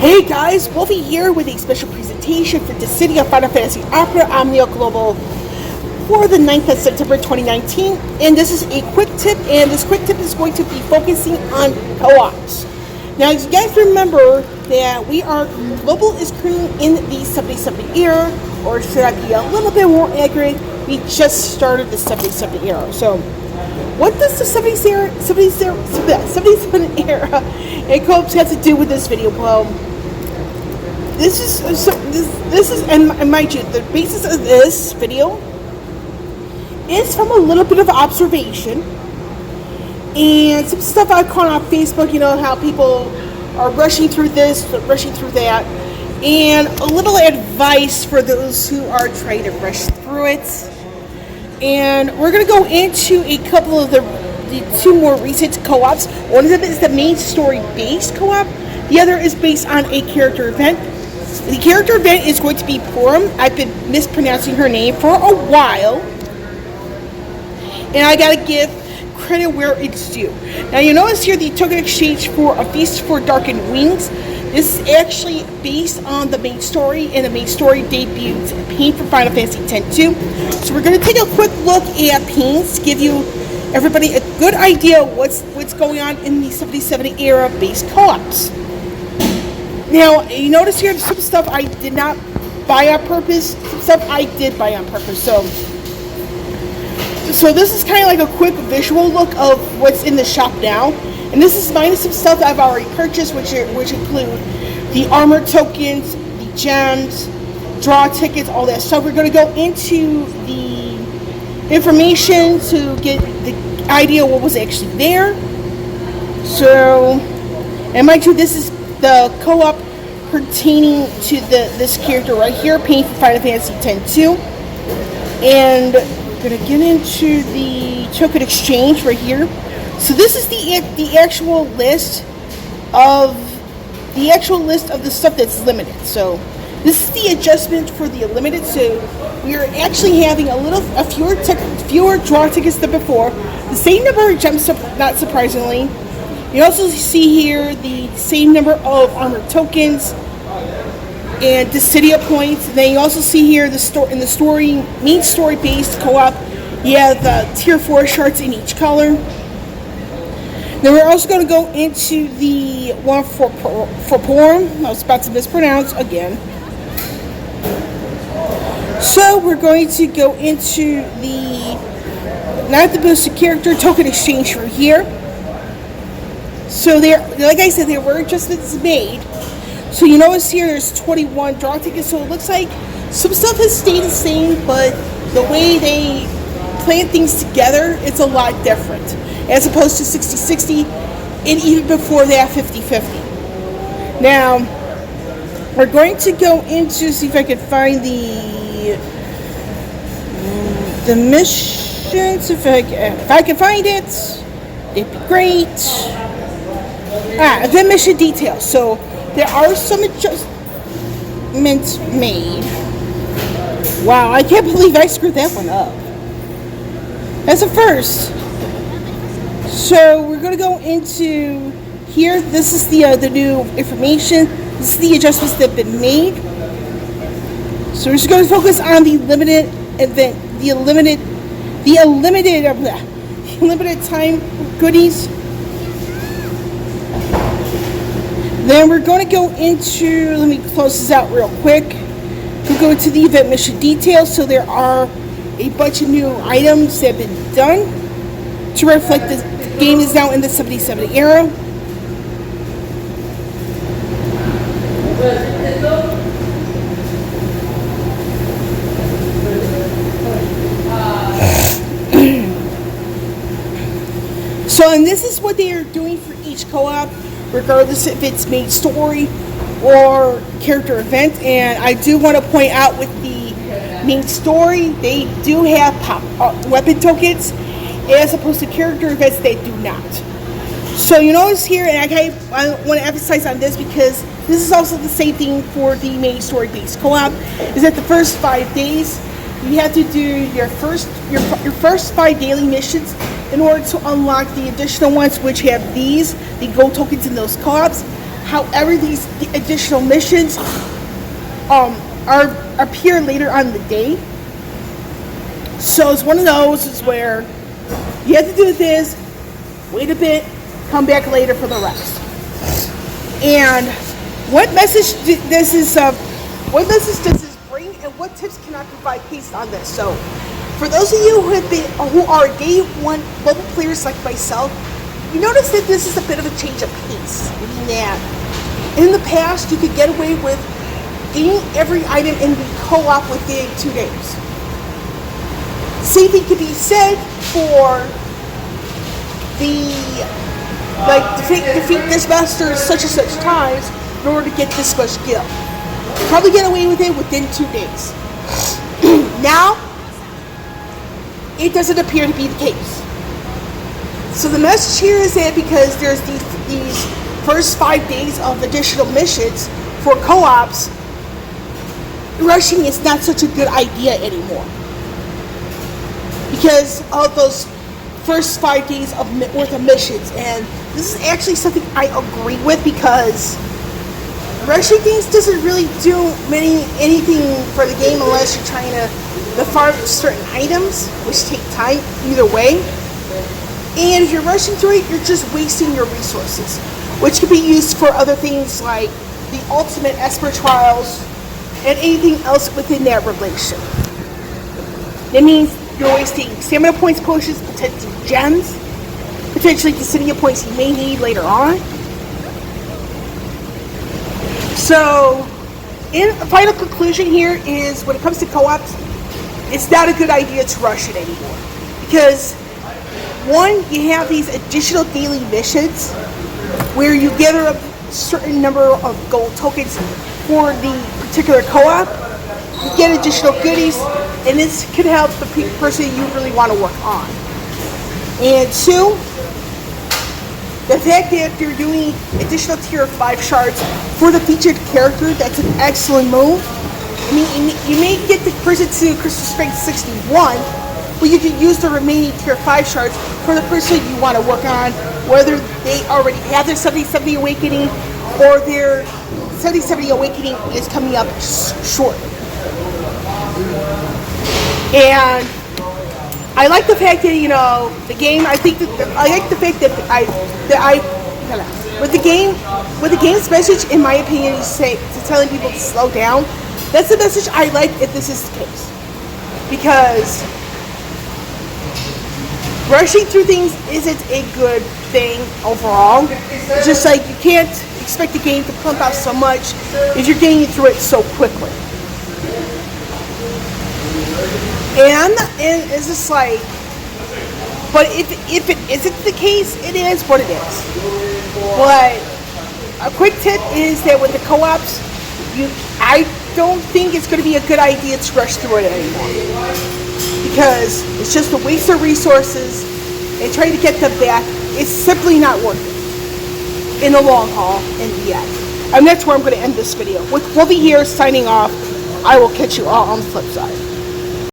Hey guys, Wolfie here with a special presentation for the City of Final Fantasy Opera DFFOO Global for the 9th of September 2019. And this is a quick tip, and this quick tip is going to be focusing on co-ops. Now, as you guys remember that Global is currently in the 70-70 era, or should I be a little bit more accurate, we just started the 70-70 era. So, what does the 77 era and co-ops have to do with this video? Well, this is, and mind you, the basis of this video is from a little bit of observation and some stuff I caught on Facebook. You know how people are rushing through this, rushing through that, and a little advice for those who are trying to rush through it. And we're going to go into a couple of the two more recent co-ops. One of them is the main story based co-op. The other is based on a character event. The character event is going to be Purim. I've been mispronouncing her name for a while, and I gotta give credit where it's due. Now you notice here the token exchange for A Feast for Darkened Wings. This is actually based on the main story, and the main story debuted Pain for Final Fantasy X-2. So we're going to take a quick look at Pains to give you everybody a good idea what's going on in the 70-70 era based co-ops. Now you notice here some stuff I did not buy on purpose, some stuff I did buy on purpose. So this is kind of like a quick visual look of what's in the shop now. And this is minus some stuff I've already purchased, which include the armor tokens, the gems, draw tickets, all that stuff. We're going to go into the information to get the idea of what was actually there. So, and mind you, this is the co-op pertaining to this character right here, Pain for Final Fantasy X-2. And we're going to get into the token exchange right here. So this is the actual list of the stuff that's limited. So this is the adjustment for the limited. So we are actually having fewer draw tickets than before. The same number of gems, not surprisingly. You also see here the same number of armored tokens and Dissidia points. And then you also see here main story based co-op. You have the tier 4 shards in each color. Then we're also going to go into the one for Purim. I was about to mispronounce again. So we're going to go into not the boosted character token exchange from here. So like I said, there were adjustments made. So you notice here there's 21 draw tickets. So it looks like some stuff has stayed the same, but the way they plan things together, it's a lot different, as opposed to 60-60, and even before that, 50-50. Now, we're going to go into, see if I can find the missions. If I can find it, it'd be great. The mission details. So, there are some adjustments made. Wow, I can't believe I screwed that one up. That's a first. So we're going to go into here. This is the new information. This is the adjustments that have been made. So we're just going to focus on the limited event, the limited time goodies. Then we're going to go into, let me close this out real quick. We'll go into the event mission details. So there are a bunch of new items that have been done to reflect the game is now in the 70-70 era. So, and this is what they are doing for each co-op, regardless if it's main story or character event. And I do want to point out with the main story, they do have weapon tokens, as opposed to character events, they do not. So you notice here, and I want to emphasize on this because this is also the same thing for the main story based co-op, is that the first 5 days you have to do your first 5 daily missions in order to unlock the additional ones, which have the gold tokens in those co-ops. However, these additional missions appear later on in the day. So it's one of those is where you have to do this, wait a bit, come back later for the rest. And what message does this bring, and what tips can I provide based on this? So, for those of you who are day one global players like myself, you notice that this is a bit of a change of pace. Meaning that in the past you could get away with getting every item in the co-op within 2 days. Same thing could be said for the defeat this master such and such times in order to get this much gil. Probably get away with it within 2 days. Now, it doesn't appear to be the case. So the message here is that because there's these first 5 days of additional missions for co-ops, rushing is not such a good idea anymore. Because of those first 5 days worth of missions, and this is actually something I agree with, because rushing things doesn't really do anything for the game unless you're trying to farm certain items, which take time either way. And if you're rushing through it, you're just wasting your resources, which could be used for other things like the ultimate Esper trials and anything else within that relation. That means you're wasting stamina points, potions, potentially gems, potentially Dissidia points you may need later on. So, in a final conclusion here is, when it comes to co-ops, it's not a good idea to rush it anymore. Because, one, you have these additional daily missions where you gather up a certain number of gold tokens for the particular co-op. You get additional goodies, and this could help the person you really want to work on. And two, the fact that they're doing additional tier 5 shards for the featured character, that's an excellent move. I mean, you may get the person to Crystal Strength 61, but you can use the remaining tier 5 shards for the person you want to work on, whether they already have their 70-70 awakening or their 70-70 awakening is coming up shortly. And I like the fact that, you know, the game, I like the fact that with the game's message, in my opinion, is telling people to slow down. That's the message I like if this is the case. Because rushing through things isn't a good thing overall. It's just like, you can't expect the game to pump out so much if you're getting through it so quickly. And it's just like, but if it isn't the case, it is what it is. But a quick tip is that with the co-ops, I don't think it's going to be a good idea to rush through it anymore, because it's just a waste of resources, and trying to get them back is simply not worth it in the long haul in the end. And that's where I'm going to end this video. With Wolvie here signing off. I will catch you all on the flip side.